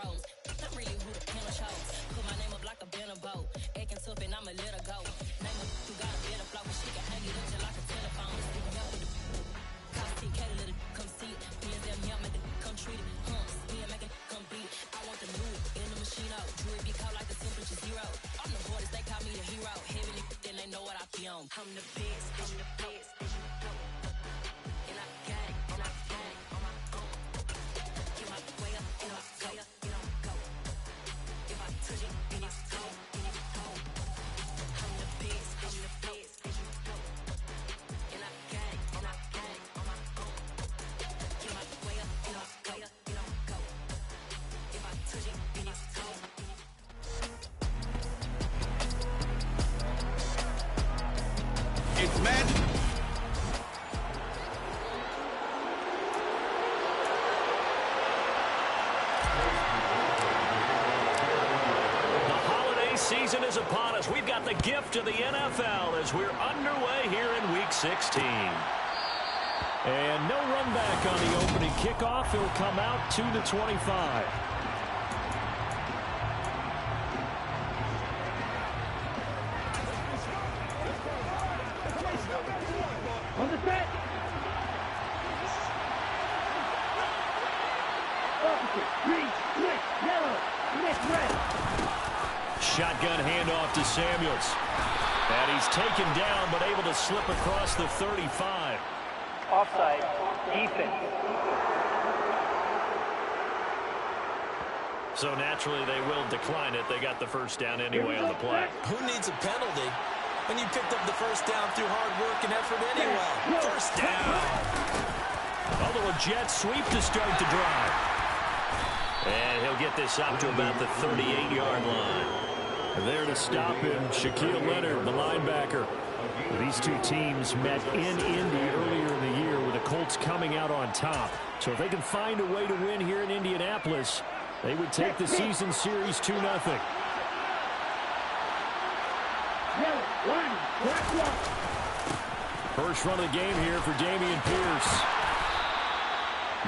froze. I'm really who the pen chose. Put my name up like a banner boat. Acting tough and I'ma let her go. Name her who got a better flow. She can hang it up just like a telephone. Sticking up with the cost TK to let it come see it. Me and them here make it come treat it. Me and make it come beat it. I want the new in the machine out. Jewelry be caught like the temperature zero. I'm the boys, they call me the hero. Heavily, then they know what I be on. I'm the best, I'm the best. And I got it, and I got it on my own. Get my way up, and I go, and I go. If I touch it, then it's cold, then it's cold. I'm the best, I'm the best. And I got it, and I got it on my own. Get my way up, and I go, and I go. If I touch it, then it's cold. It's magic. The holiday season is upon us. We've got the gift of the NFL as we're underway here in Week 16. And no run back on the opening kickoff. He'll come out to the 25. On the set. Opposite. Green, quick, yellow, next red. Shotgun handoff to Samuels. And he's taken down but able to slip across the 35. Offside. Defense. So naturally they will decline it. They got the first down anyway on the play. Who needs a penalty when you picked up the first down through hard work and effort anyway? First down. Although a jet sweep to start the drive. And he'll get this out to about the 38-yard line. There to stop him, Shaquille Leonard, the linebacker. These two teams met in Indy earlier in the year with the Colts coming out on top. So if they can find a way to win here in Indianapolis, they would take the season series 2-0. First run of the game here for Dameon Pierce.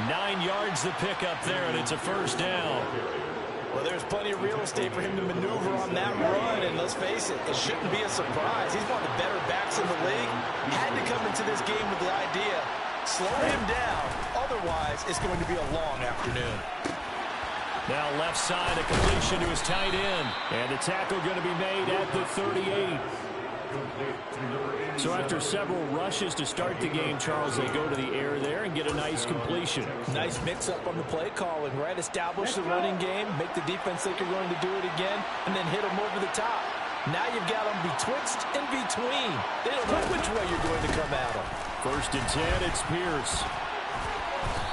9 yards the pickup there, and it's a first down. Well, there's plenty of real estate for him to maneuver on that run, and let's face it, it shouldn't be a surprise. He's one of the better backs in the league. Had to come into this game with the idea, slow him down, otherwise it's going to be a long afternoon. Now left side, a completion to his tight end, and the tackle going to be made at the 38. So after several rushes to start the game, Charles, they go to the air there and get a nice completion. Nice mix-up on the play calling, right? Establish the running game, make the defense think you're going to do it again, and then hit them over the top. Now you've got them betwixt and between. They don't know which way you're going to come at them. 1st and 10, it's Pierce.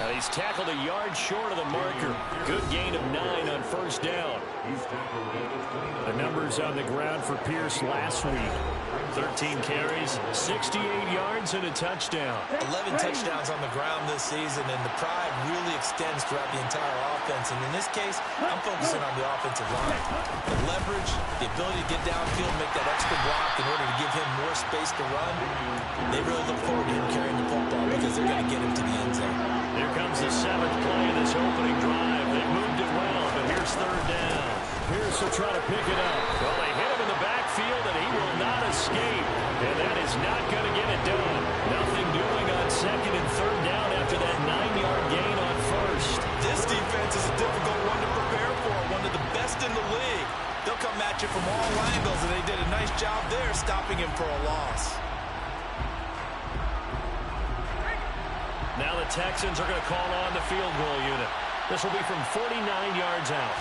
And he's tackled a yard short of the marker. Good gain of 9 on first down. The numbers on the ground for Pierce last week. 13 carries, 68 yards, and a touchdown. 11 touchdowns on the ground this season, and the pride really extends throughout the entire offense. And in this case, I'm focusing on the offensive line. The leverage, the ability to get downfield, make that extra block in order to give him more space to run. They really look forward to him carrying the football because they're going to get him to the end zone. Here comes the 7th play of this opening drive. They moved it well, but here's 3rd down. Pierce will try to pick it up. Well, they hit him in the backfield, and he will not escape. And that is not going to get it done. Nothing doing on 2nd and 3rd down after that 9-yard gain on 1st. This defense is a difficult one to prepare for, one of the best in the league. They'll come at you from all angles, and they did a nice job there stopping him for a loss. Now the Texans are going to call on the field goal unit. This will be from 49 yards out.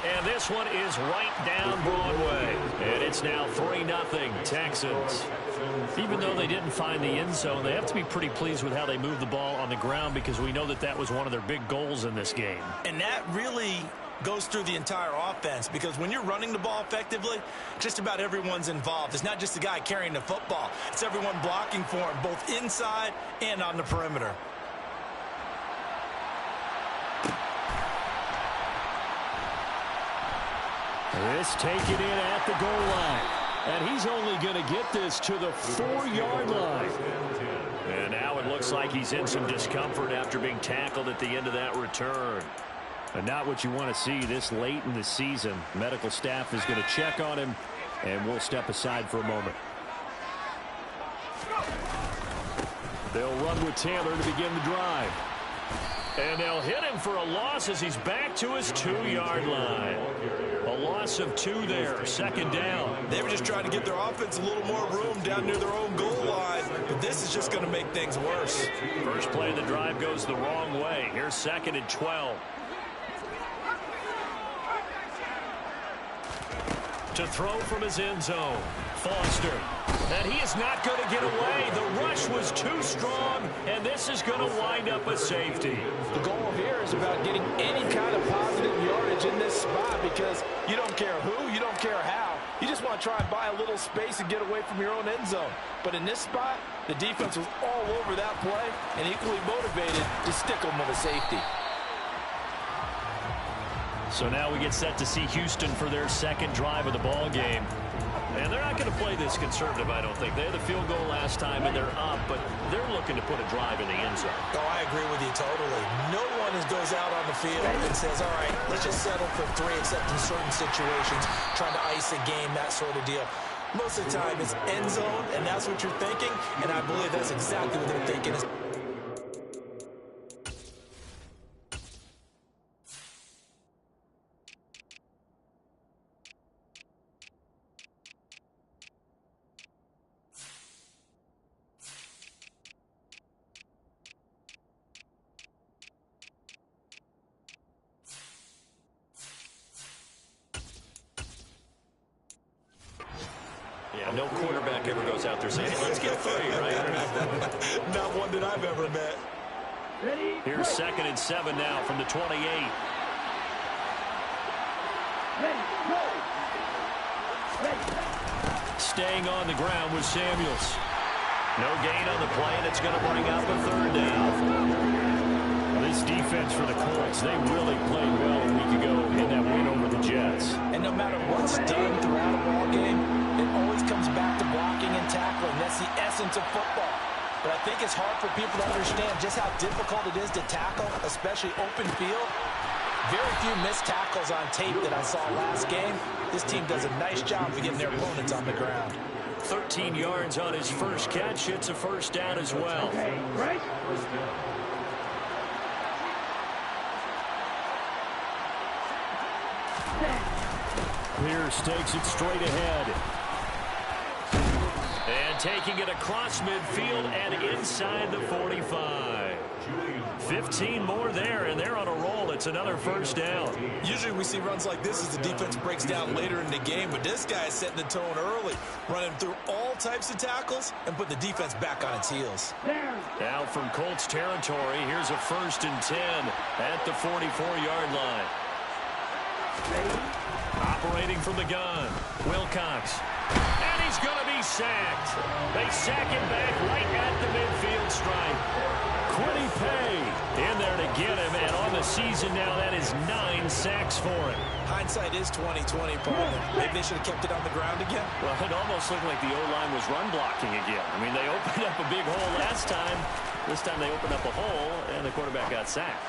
And this one is right down Broadway. And it's now 3-0 Texans. Even though they didn't find the end zone, they have to be pretty pleased with how they moved the ball on the ground because we know that that was one of their big goals in this game. And that really goes through the entire offense because when you're running the ball effectively, just about everyone's involved. It's not just the guy carrying the football. It's everyone blocking for him, both inside and on the perimeter. This taken in at the goal line. And he's only going to get this to the 4-yard line. And now it looks like he's in some discomfort after being tackled at the end of that return. And not what you want to see this late in the season. Medical staff is going to check on him, and we'll step aside for a moment. They'll run with Taylor to begin the drive. And they'll hit him for a loss as he's back to his 2-yard line. A loss of 2 there, second down. They were just trying to give their offense a little more room down near their own goal line, but this is just going to make things worse. First play of the drive goes the wrong way. Here's 2nd and 12. To throw from his end zone, Foster. And he is not going to get away. The rush was too strong, and this is going to wind up a safety. The goal here is about getting any kind of positive yardage in this spot because you don't care who, you don't care how. You just want to try and buy a little space and get away from your own end zone. But in this spot, the defense was all over that play and equally motivated to stick them with a safety. So now we get set to see Houston for their second drive of the ball game. And they're not going to play this conservative, I don't think. They had the field goal last time, and they're up, but they're looking to put a drive in the end zone. Oh, I agree with you totally. No one goes out on the field and says, all right, let's just settle for 3, except in certain situations, trying to ice a game, that sort of deal. Most of the time, it's end zone, and that's what you're thinking, and I believe that's exactly what they're thinking. Yeah, no quarterback ever goes out there saying, hey, let's get 3, right? Not one that I've ever met. Here's 2nd and 7 now from the 28. Staying on the ground with Samuels. No gain on the play, and it's going to bring up a 3rd down. This defense for the Colts, they really played well a week ago in that win over the Jets. And no matter what's done throughout a ball game, it always comes back to blocking and tackling. That's the essence of football. But I think it's hard for people to understand just how difficult it is to tackle, especially open field. Very few missed tackles on tape that I saw last game. This team does a nice job of getting their opponents on the ground. 13 yards on his first catch. It's a 1st down as well. Pierce takes it straight ahead. And taking it across midfield and inside the 45. 15 more there, and they're on a roll. It's another 1st down. Usually we see runs like this as the defense breaks down later in the game, but this guy is setting the tone early, running through all types of tackles and put the defense back on its heels. Now from Colts territory, here's a 1st and 10 at the 44-yard line. Operating from the gun, Wilcox. And he's going to be sacked. They sack him back right at the midfield stripe. Kwity Paye in there to get him, and on the season now, that is 9 sacks for him. Hindsight is 20/20, partner. Maybe they should have kept it on the ground again. Well, it almost looked like the O-line was run blocking again. I mean, they opened up a big hole last time. This time they opened up a hole, and the quarterback got sacked.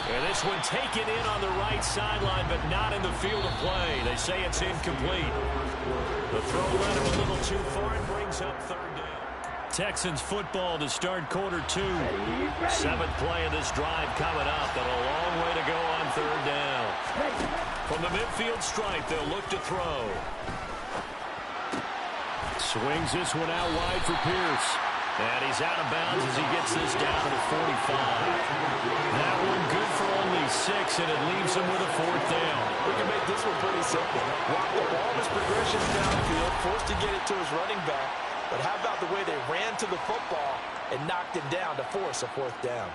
And this one taken in on the right sideline, but not in the field of play. They say it's incomplete. The throw led him a little too far and brings up 3rd down. Texans football to start quarter 2. 7th play of this drive coming up, and a long way to go on 3rd down. From the midfield stripe, they'll look to throw. Swings this one out wide for Pierce. And he's out of bounds as he gets this down to the 45. That one good for only 6, and it leaves him with a 4th down. We can make this one pretty simple. Walk the ball in his progressions downfield, forced to get it to his running back. But how about the way they ran to the football and knocked him down to force a 4th down?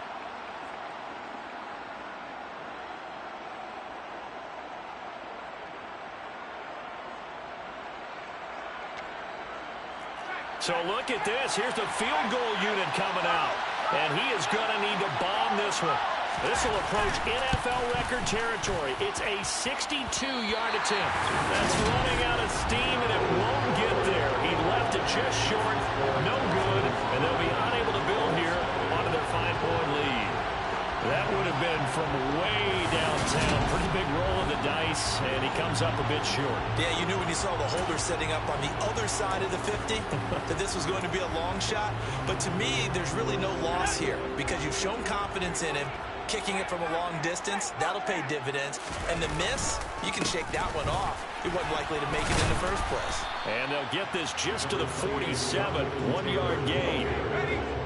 So look at this. Here's the field goal unit coming out. And he is going to need to bomb this one. This will approach NFL record territory. It's a 62-yard attempt. That's running out of steam, and it won't get there. He left it just short. No good, and they'll be unable to That would have been from way downtown. Pretty big roll of the dice, and he comes up a bit short. Yeah, you knew when you saw the holder setting up on the other side of the 50 that this was going to be a long shot. But to me, there's really no loss here because you've shown confidence in him. Kicking it from a long distance, that'll pay dividends. And the miss, you can shake that one off. He wasn't likely to make it in the first place. And they'll get this just to the 47, 1-yard gain.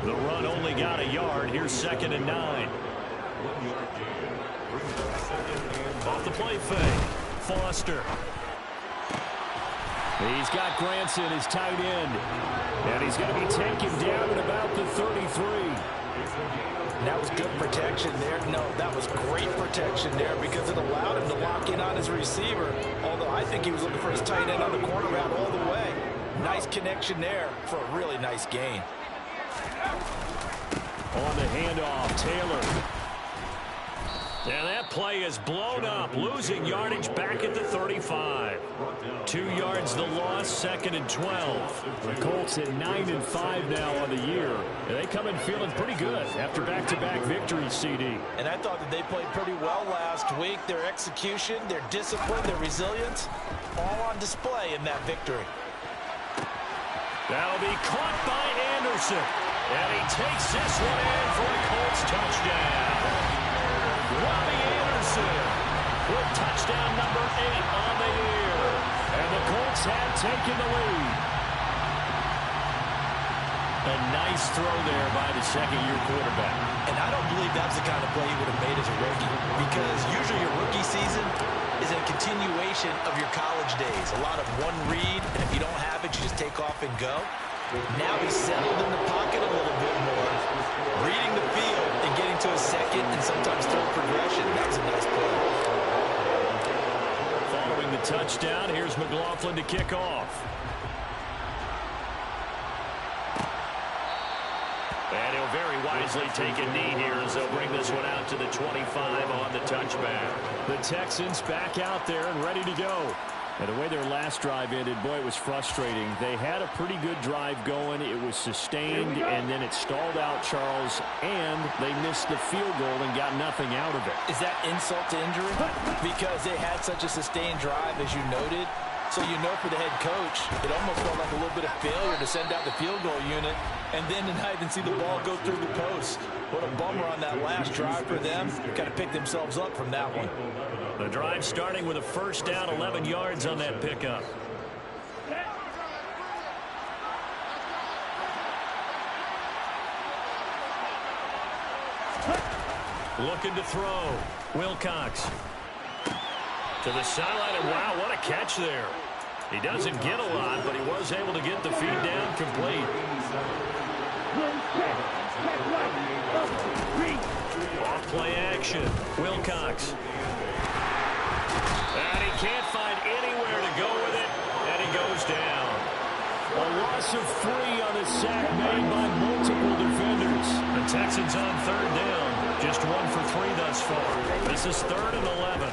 The run only got a yard. Here's 2nd and 9. Off the play fake. Foster. He's got Granson, his tight end. And he's going to be taken down at about the 33. That was good protection there. No, that was great protection there because it allowed him to lock in on his receiver. Although I think he was looking for his tight end on the corner route all the way. Nice connection there for a really nice gain. On the handoff, Taylor. And that play is blown up, losing yardage back at the 35. 2 yards the loss, 2nd and 12. The Colts at 9-5 now on the year. And they come in feeling pretty good after back-to-back victories, CD. And I thought that they played pretty well last week. Their execution, their discipline, their resilience, all on display in that victory. That'll be caught by Anderson. And he takes this one in for a Colts touchdown. Robbie Anderson with touchdown number 8 on the year. And the Colts have taken the lead. A nice throw there by the second-year quarterback. And I don't believe that's the kind of play he would have made as a rookie because usually your rookie season is a continuation of your college days. A lot of one read, and if you don't have it, you just take off and go. Now he's settled in the pocket a little bit more, reading the field and getting to a second and sometimes third progression. That was a nice play. Following the touchdown, here's McLaughlin to kick off. And he'll very wisely take a knee here as they'll bring this one out to the 25 on the touchback. The Texans back out there and ready to go. And the way their last drive ended, boy, it was frustrating. They had a pretty good drive going. It was sustained, and then it stalled out, Charles, and they missed the field goal and got nothing out of it. Is that insult to injury? Because they had such a sustained drive, as you noted. So you know for the head coach, it almost felt like a little bit of failure to send out the field goal unit and then to not even see the ball go through the post. What a bummer on that last drive for them. Kind of picked themselves up from that one. The drive starting with a first down, 11 yards on that pickup. Looking to throw. Wilcox. To the sideline, and wow, what a catch there. He doesn't get a lot, but he was able to get the feed down complete. Off play action. Wilcox. And he can't find anywhere to go with it, and he goes down. A loss of 3 on the sack made by multiple defenders. The Texans on 3rd down. Just 1 for 3 thus far. This is 3rd and 11.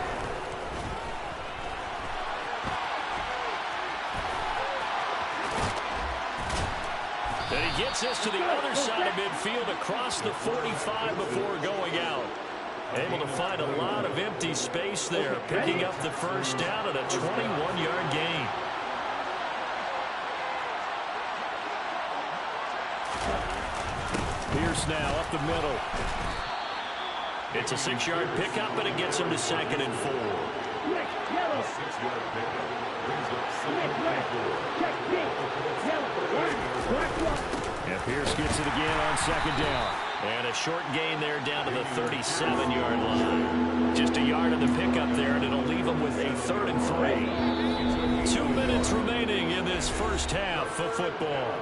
And he gets this to the other side of midfield across the 45 before going out. Able to find a lot of empty space there, picking up the first down at a 21-yard gain. Pierce now up the middle. It's a 6-yard pickup, and it gets him to 2nd and 4. And Pierce gets it again on 2nd down. And a short gain there down to the 37-yard line. Just a yard of the pickup there, and it'll leave him with a 3rd and 3. 2 minutes remaining in this first half of football.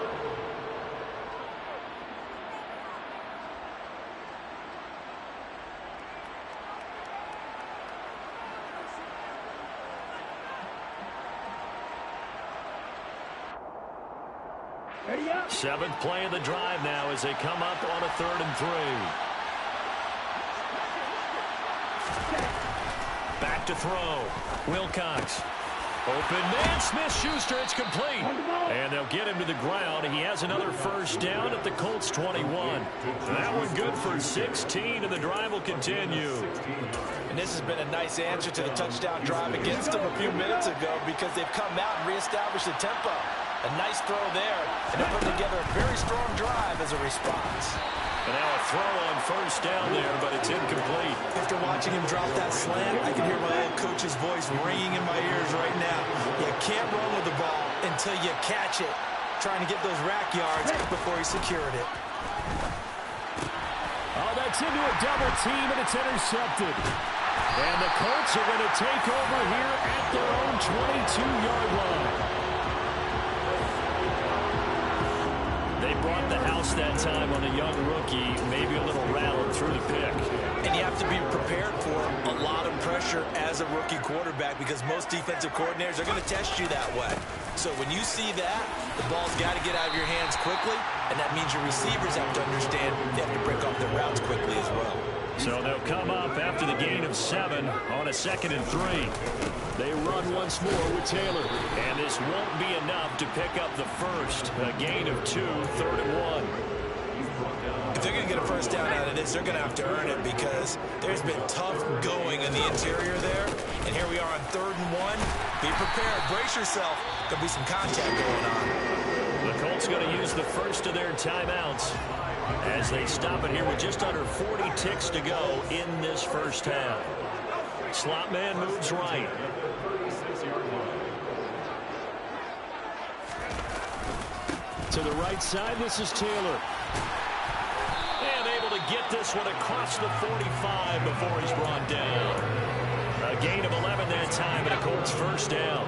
Seventh play of the drive now as they come up on a 3rd and 3. Back to throw. Wilcox. Open man, Smith-Schuster, it's complete. And they'll get him to the ground. He has another first down at the Colts 21. That one good for 16, and the drive will continue. And this has been a nice answer to the touchdown drive against them a few minutes ago because they've come out and reestablished the tempo. A nice throw there, and they put together a very strong drive as a response. And now a throw on first down there, but it's incomplete. After watching him drop that slant, I can hear my old coach's voice ringing in my ears right now. You can't run with the ball until you catch it. Trying to get those rack yards before he secured it. Oh, that's into a double team, and it's intercepted. And the Colts are going to take over here at their own 22-yard line. They brought the house that time on a young rookie, maybe a little rattled through the pick. And you have to be prepared for a lot of pressure as a rookie quarterback because most defensive coordinators are going to test you that way. So when you see that, the ball's got to get out of your hands quickly, and that means your receivers have to understand they have to break off their routes quickly as well. So they'll come up after the gain of 7 on a 2nd and 3. They run once more with Taylor. And this won't be enough to pick up the first. A gain of 2, 3rd and 1. If they're going to get a first down out of this, they're going to have to earn it because there's been tough going in the interior there. And here we are on 3rd and 1. Be prepared. Brace yourself. There'll be some contact going on. The Colts going to use the first of their timeouts as they stop it here with just under 40 ticks to go in this first half. Slot man moves right. To the right side, this is Taylor. And able to get this one across the 45 before he's brought down. A gain of 11 that time, and a Colts first down.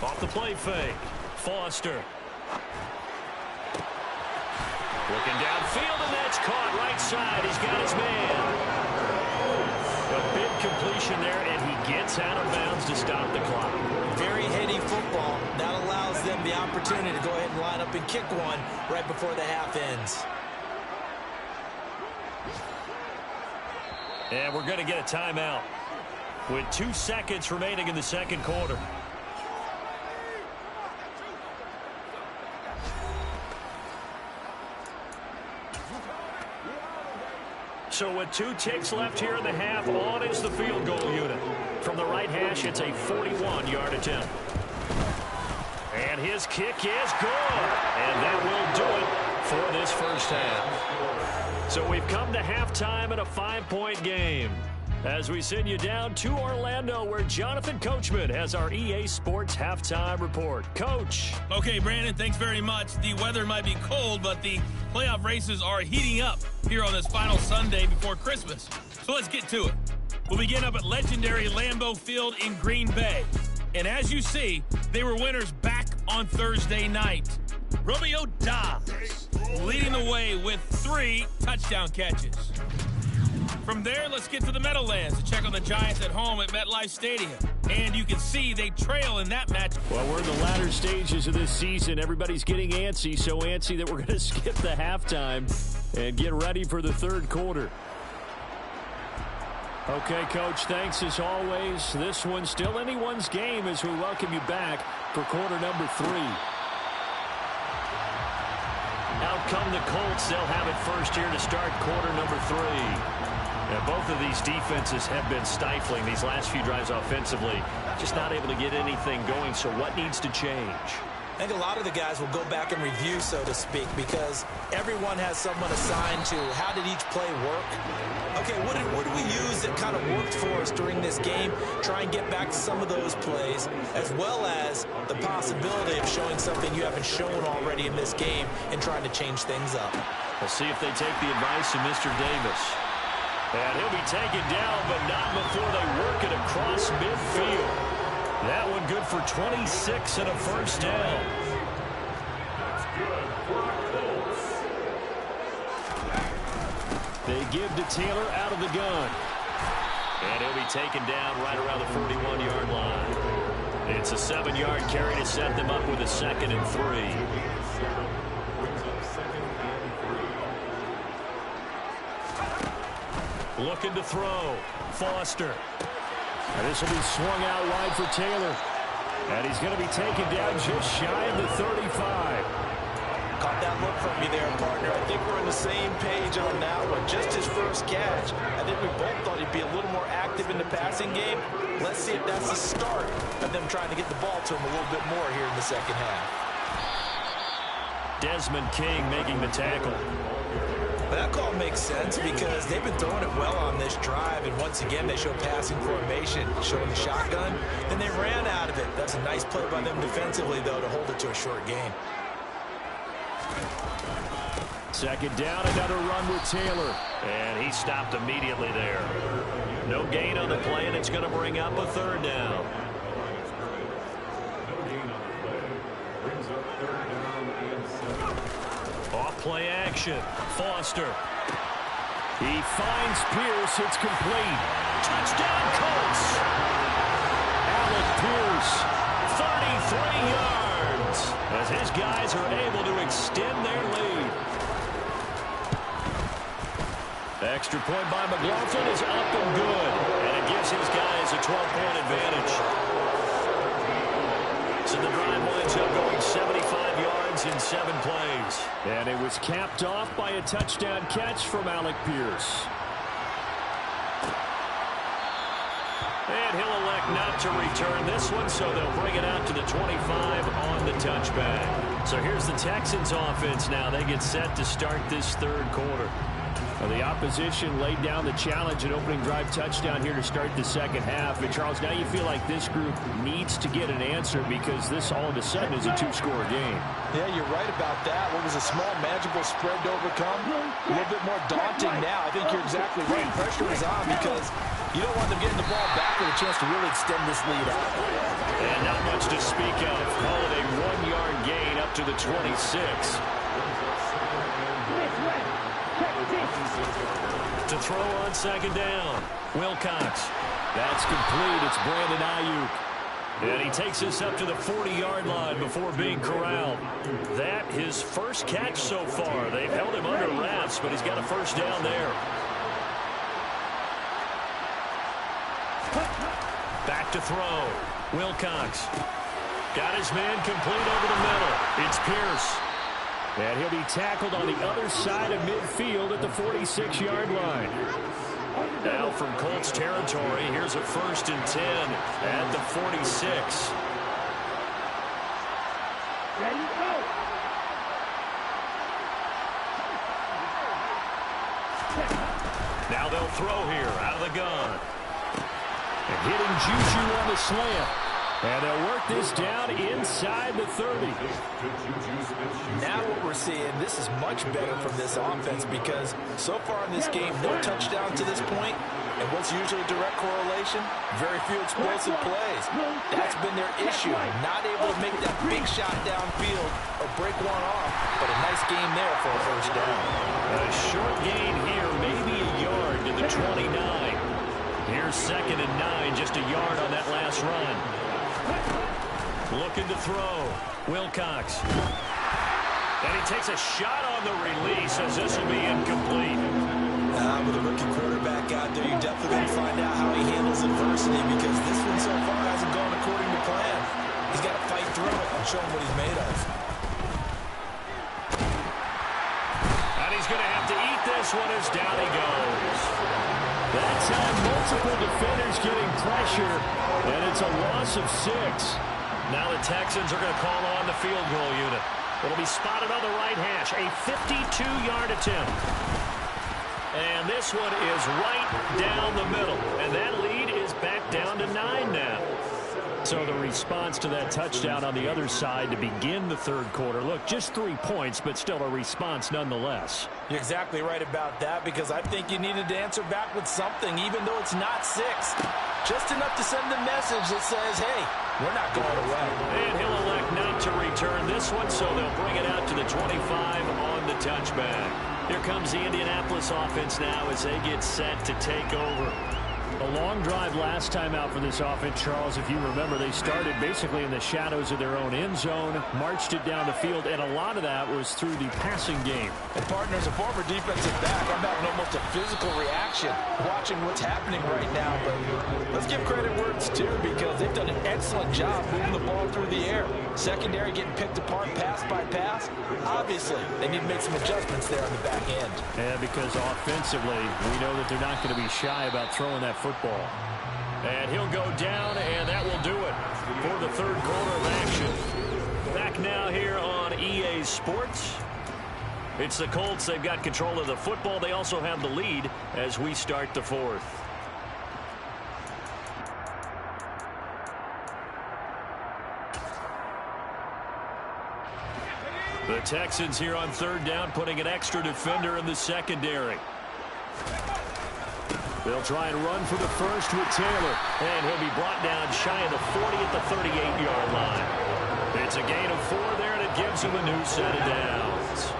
Off the play fake. Foster. Looking downfield, and that's caught right side. He's got his man. A big completion there, and he gets out of bounds to stop the clock. Very heady football. That allows them the opportunity to go ahead and line up and kick one right before the half ends. And we're going to get a timeout with 2 seconds remaining in the second quarter. So with 2 ticks left here in the half, on is the field goal unit. From the right hash, it's a 41-yard attempt. And his kick is good. And that will do it for this first half. So we've come to halftime in a 5-point game. As we send you down to Orlando, where Jonathan Coachman has our EA Sports Halftime Report. Coach. Okay, Brandon, thanks very much. The weather might be cold, but the playoff races are heating up here on this final Sunday before Christmas. So let's get to it. We'll begin up at legendary Lambeau Field in Green Bay. And as you see, they were winners back on Thursday night. Romeo Doubs leading the way with 3 touchdown catches. From there, let's get to the Meadowlands to check on the Giants at home at MetLife Stadium. And you can see they trail in that match. Well, we're in the latter stages of this season. Everybody's getting antsy, so antsy that we're going to skip the halftime and get ready for the third quarter. Okay, Coach, thanks as always. This one's still anyone's game as we welcome you back for quarter number 3. Out come the Colts. They'll have it first here to start quarter number 3. Now, both of these defenses have been stifling these last few drives offensively. Just not able to get anything going, so what needs to change? I think a lot of the guys will go back and review, so to speak, because everyone has someone assigned to how did each play work. Okay, what did we use that kind of worked for us during this game? Try and get back to some of those plays, as well as the possibility of showing something you haven't shown already in this game and trying to change things up. We'll see if they take the advice of Mr. Davis. And he'll be taken down, but not before they work it across midfield. That one good for 26 and a first down. They give to Taylor out of the gun. And he'll be taken down right around the 41-yard line. It's a 7-yard carry to set them up with a 2nd and 3. Looking to throw. Foster. And this will be swung out wide for Taylor. And he's going to be taken down just shy of the 35. Caught that look from you there, partner. I think we're on the same page on that one. Just his first catch. I think we both thought he'd be a little more active in the passing game. Let's see if that's the start of them trying to get the ball to him a little bit more here in the second half. Desmond King making the tackle. That call makes sense because they've been throwing it well on this drive, and once again they show passing formation, showing the shotgun. Then they ran out of it. That's a nice play by them defensively, though, to hold it to a short gain. Second down, another run with Taylor. And he stopped immediately there. No gain on the play, and it's going to bring up a third down. Off play action. Foster. He finds Pierce. It's complete. Touchdown, Colts. Alec Pierce, 33 yards. As his guys are able to extend their lead. The extra point by McLaughlin is up and good. And it gives his guys a 12-point advantage. So the drive winds up going 75 yards in 7 plays. And it was capped off by a touchdown catch from Alec Pierce. And he'll elect not to return this one, so they'll bring it out to the 25 on the touchback. So here's the Texans offense now. They get set to start this third quarter. The opposition laid down the challenge, an opening drive touchdown here to start the second half. And Charles, now you feel like this group needs to get an answer because this all of a sudden is a two-score game. Yeah, you're right about that. What was a small, manageable spread to overcome, a little bit more daunting now. I think you're exactly right. Pressure is on because you don't want them getting the ball back with a chance to really extend this lead out. And not much to speak of. Call it a 1-yard gain up to the 26. To throw on second down. Wilcox. That's complete. It's Brandon Ayuk. And he takes us up to the 40-yard line before being corralled. That his first catch so far. They've held him under wraps, but he's got a first down there. Back to throw. Wilcox. Got his man complete over the middle. It's Pierce. And he'll be tackled on the other side of midfield at the 46-yard line. Now from Colts territory, here's a 1st and 10 at the 46. Ready, go. Now they'll throw here out of the gun. And hitting Juju on the slant. And they'll work this down inside the 30. Now what we're seeing, this is much better from this offense because so far in this game, no touchdown to this point. And what's usually a direct correlation? Very few explosive plays. That's been their issue. Not able to make that big shot downfield or break one off. But a nice game there for a first down. A short gain here, maybe a yard to the 29. Here's 2nd and 9, just a yard on that last run. Looking to throw. Wilcox. And he takes a shot on the release as this will be incomplete. With a rookie quarterback out there, you're definitely going to find out how he handles adversity because this one so far hasn't gone according to plan. He's got to fight through it and show him what he's made of. And he's going to have to eat this one as down he goes. That's how multiple defenders getting pressure, and it's a loss of 6. Now the Texans are going to call on the field goal unit. It'll be spotted on the right hash, a 52-yard attempt. And this one is right down the middle, and that lead is back down to 9 now. So the response to that touchdown on the other side to begin the third quarter. Look, just 3 points, but still a response nonetheless. You're exactly right about that because I think you needed to answer back with something, even though it's not 6. Just enough to send a message that says, hey, we're not going away. And he'll elect not to return this one, so they'll bring it out to the 25 on the touchback. Here comes the Indianapolis offense now as they get set to take over. A long drive last time out for this offense, Charles. If you remember, they started basically in the shadows of their own end zone, marched it down the field, and a lot of that was through the passing game. And partners, a former defensive back, I'm having almost a physical reaction watching what's happening right now. But let's give credit where it's due, because they've done an excellent job moving the ball through the air. Secondary getting picked apart pass by pass. Obviously, they need to make some adjustments there on the back end. Yeah, because offensively, we know that they're not going to be shy about throwing that football. And he'll go down, and that will do it for the third quarter of action. Back now here on EA Sports. It's the Colts. They've got control of the football. They also have the lead as we start the fourth. The Texans here on third down, putting an extra defender in the secondary. They'll try and run for the first with Taylor, and he'll be brought down shy of the 40 at the 38-yard line. It's a gain of 4 there, and it gives him a new set of downs.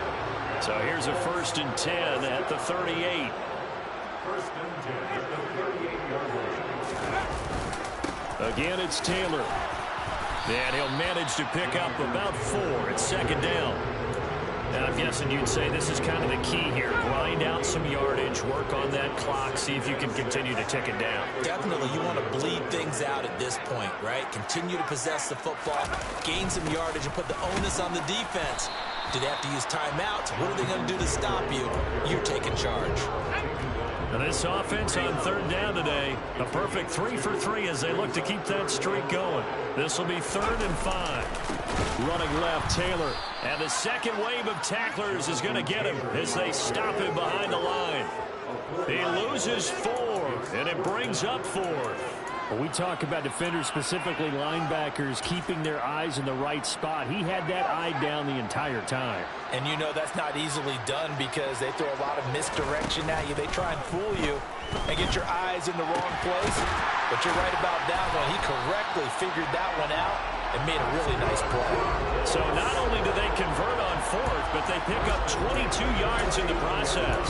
So here's a 1st and 10 at the 38. Again, it's Taylor. And he'll manage to pick up about 4 at second down. And I'm guessing you'd say this is kind of the key here. Grind out some yardage, work on that clock, see if you can continue to tick it down. Definitely, you want to bleed things out at this point, right? Continue to possess the football, gain some yardage, and put the onus on the defense. Do they have to use timeouts? What are they going to do to stop you? You're taking charge. And this offense on third down today, a perfect 3 for 3 as they look to keep that streak going. This will be 3rd and 5. Running left, Taylor. And the second wave of tacklers is going to get him as they stop him behind the line. He loses 4, and it brings up 4th. When we talk about defenders, specifically linebackers, keeping their eyes in the right spot, he had that eye down the entire time. And you know that's not easily done because they throw a lot of misdirection at you. They try and fool you and get your eyes in the wrong place. But you're right about that one. He correctly figured that one out and made a really nice play. So not only do they convert on 4th, but they pick up 22 yards in the process.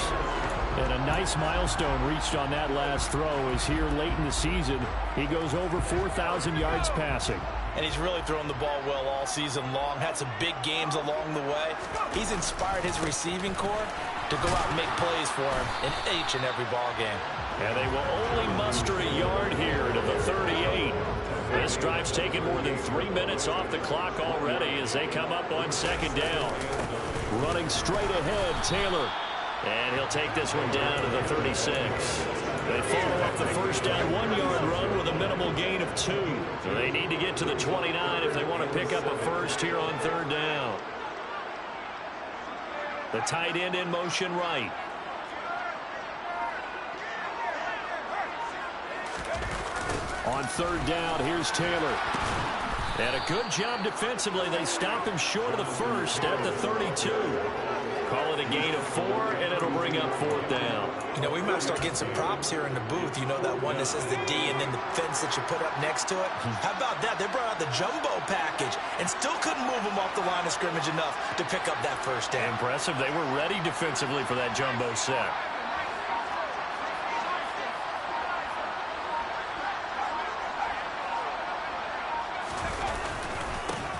And a nice milestone reached on that last throw is here late in the season. He goes over 4,000 yards passing. And he's really thrown the ball well all season long. Had some big games along the way. He's inspired his receiving corps to go out and make plays for him in each and every ball game. And they will only muster a yard here to the 38. This drive's taken more than 3 minutes off the clock already as they come up on second down. Running straight ahead, Taylor. And he'll take this one down to the 36. They follow up the first down 1-yard run with a minimal gain of 2. So they need to get to the 29 if they want to pick up a first here on third down. The tight end in motion right. On third down, here's Taylor. And a good job defensively. They stop him short of the first at the 32. Call it a gain of 4, and it'll bring up 4th down. You know, we might start getting some props here in the booth. You know that one that says the D and then the fence that you put up next to it? How about that? They brought out the jumbo package and still couldn't move them off the line of scrimmage enough to pick up that first down. Impressive. They were ready defensively for that jumbo set.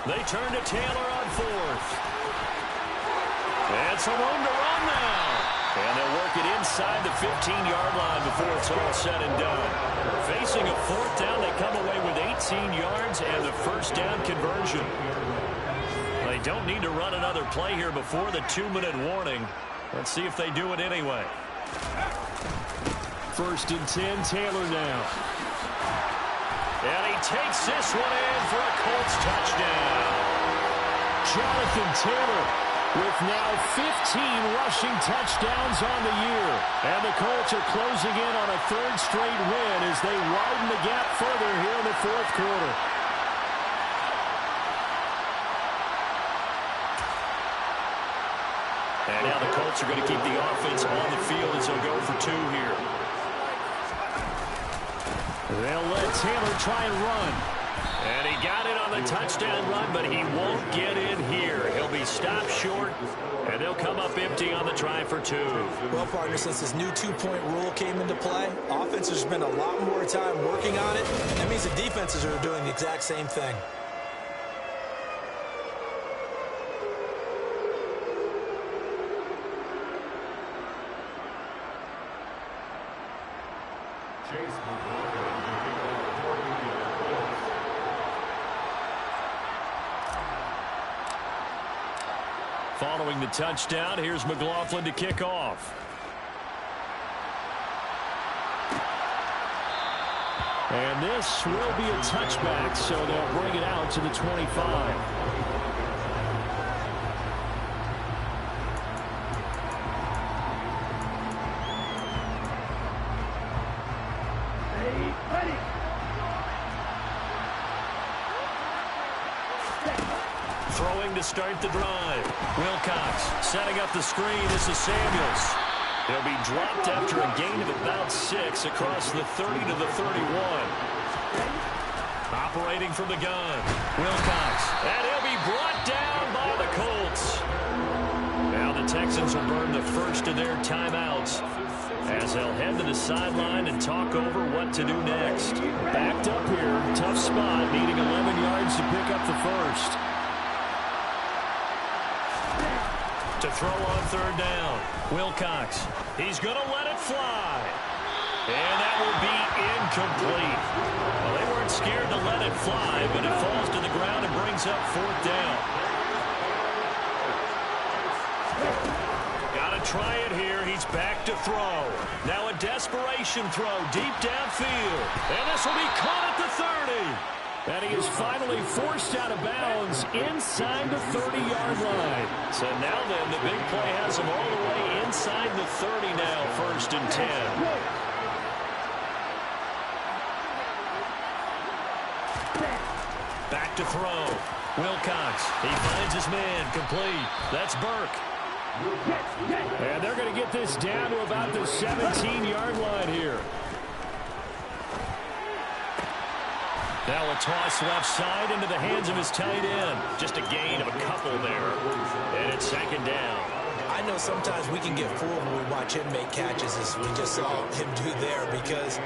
They turn to Taylor on 4th. And some room to run now. And they'll work it inside the 15-yard line before it's all said and done. Facing a 4th down, they come away with 18 yards and the first down conversion. They don't need to run another play here before the 2-minute warning. Let's see if they do it anyway. 1st and 10, Taylor now. And he takes this one in for a Colts touchdown. Jonathan Taylor with now 15 rushing touchdowns on the year. And the Colts are closing in on a 3rd straight win as they widen the gap further here in the 4th quarter. And now the Colts are going to keep the offense on the field as they'll go for 2 here. They'll let Taylor try and run. And he got it on the touchdown run, but he won't get in here. He'll be stopped short, and they'll come up empty on the try for 2. Well, partner, since this new 2-point rule came into play, offenses spend a lot more time working on it. That means the defenses are doing the exact same thing. Following the touchdown, here's McLaughlin to kick off. And this will be a touchback, so they'll bring it out to the 25. Throwing to start the drive. Wilcox setting up the screen. This is Samuels. He'll be dropped after a gain of about 6 across the 30 to the 31. Operating from the gun. Wilcox. And he'll be brought down by the Colts. Now the Texans will burn the first of their timeouts as they'll head to the sideline and talk over what to do next. Backed up here. Tough spot. Needing 11 yards to pick up the first. To throw on third down. Wilcox. He's going to let it fly. And that will be incomplete. Well, they weren't scared to let it fly, but it falls to the ground and brings up fourth down. Got to try it here. He's back to throw. Now a desperation throw deep downfield. And this will be caught at the 30. And he is finally forced out of bounds inside the 30-yard line. So now then, the big play has him all the way inside the 30 now, 1st and 10. Back to throw. Wilcox. He finds his man. Complete. That's Burke. And they're going to get this down to about the 17-yard line here. Now a toss left side into the hands of his tight end. Just a gain of a couple there. And it's 2nd down. I know sometimes we can get fooled when we watch him make catches, as we just saw him do there, because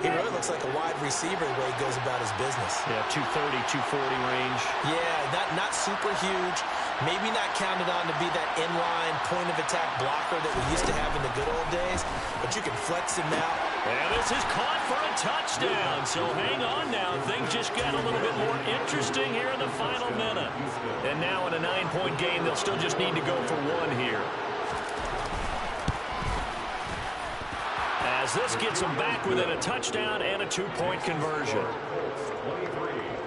he really looks like a wide receiver the way he goes about his business. Yeah, 230, 240 range. Yeah, not super huge. Maybe not counted on to be that inline point-of-attack blocker that we used to have in the good old days, but you can flex him out. And this is caught for a touchdown, so hang on now. Things just got a little bit more interesting here in the final minute. And now in a 9-point game, they'll still just need to go for 1 here. As this gets them back within a touchdown and a 2-point conversion.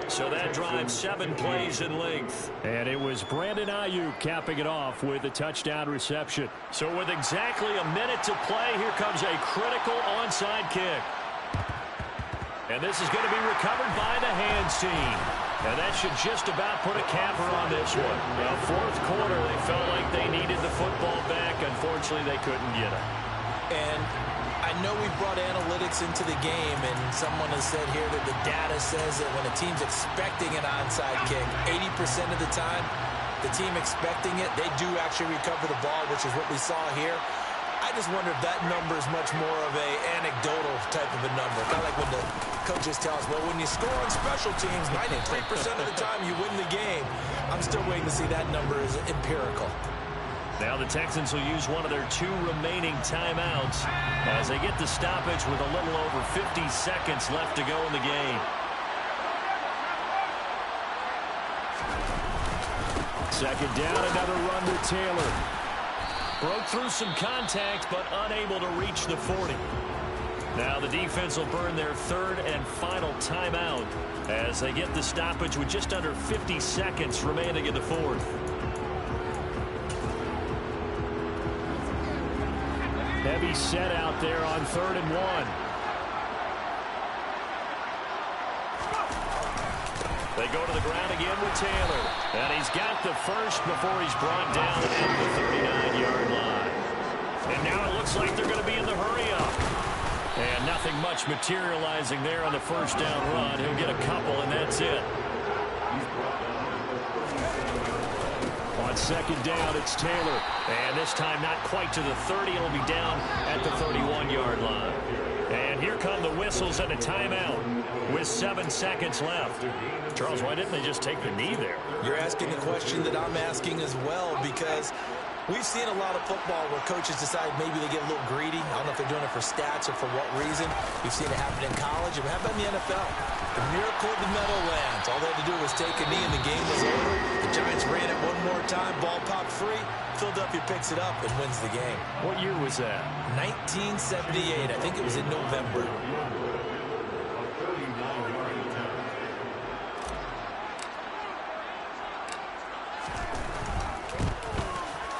So that drives 7 plays in length. And it was Brandon Ayuk capping it off with a touchdown reception. So with exactly a minute to play, here comes a critical onside kick. And this is going to be recovered by the hands team. And that should just about put a capper on this one. Now, 4th quarter, they felt like they needed the football back. Unfortunately, they couldn't get it. And I know we brought analytics into the game, and someone has said here that the data says that when a team's expecting an onside kick, 80% of the time, the team expecting it, they do actually recover the ball, which is what we saw here. I just wonder if that number is much more of a anecdotal type of a number. Kind of like when the coaches tell us, well, when you score on special teams, 93% of the time you win the game. I'm still waiting to see that number is empirical. Now the Texans will use one of their 2 remaining timeouts as they get the stoppage with a little over 50 seconds left to go in the game. Second down, another run to Taylor. Broke through some contact, but unable to reach the 40. Now the defense will burn their 3rd and final timeout as they get the stoppage with just under 50 seconds remaining in the 4th. Heavy set out there on 3rd and 1. They go to the ground again with Taylor. And he's got the first before he's brought down at the 39-yard line. And now it looks like they're going to be in the hurry-up. And nothing much much materializing there on the first down run. He'll get a couple, and that's it. On second down, it's Taylor. And this time not quite to the 30. It'll be down at the 31-yard line. And here come the whistles and a timeout with 7 seconds left. Charles, why didn't they just take the knee there? You're asking the question that I'm asking as well, because we've seen a lot of football where coaches decide maybe they get a little greedy. I don't know if they're doing it for stats or for what reason. We've seen it happen in college. And how about in the NFL? The miracle of the Meadowlands. All they had to do was take a knee and the game was over. The Giants ran it one more time. Ball popped free. Philadelphia picks it up and wins the game. What year was that? 1978. I think it was in November.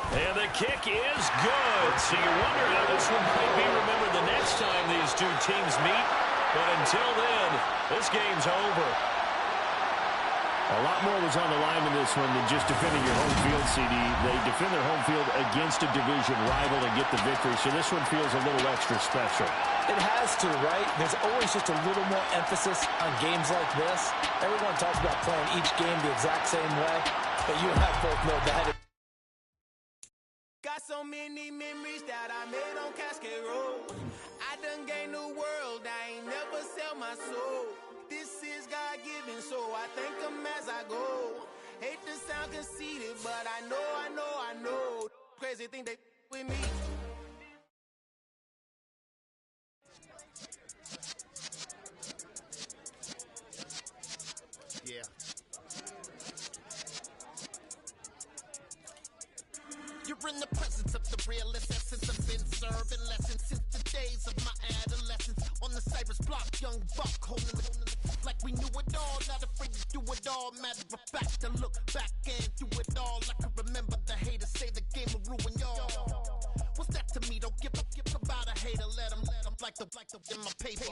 And the kick is good. So you wonder how this one might be remembered the next time these two teams meet. But until then, this game's over. A lot more was on the line in this one than just defending your home field, CD. They defend their home field against a division rival and get the victory. So this one feels a little extra special. It has to, right? There's always just a little more emphasis on games like this. Everyone talks about playing each game the exact same way, but you and I both know that. Got so many memories that I made on Cascade Road. I done gained the world, I ain't never sell my soul. This is God-given, so I thank him as I go. Hate to sound conceited, but I know. Crazy thing they with me. Yeah. You're in the presence of the realest essence. I've been serving lessons since the days of my adolescence. On the Cypress block, young buck holding it like we knew it all. Not afraid to do it all. Matter of fact, to look back and do it all. I can remember the haters say the game will ruin y'all. What's that to me? Don't give about a hater. Let them like the in my paper.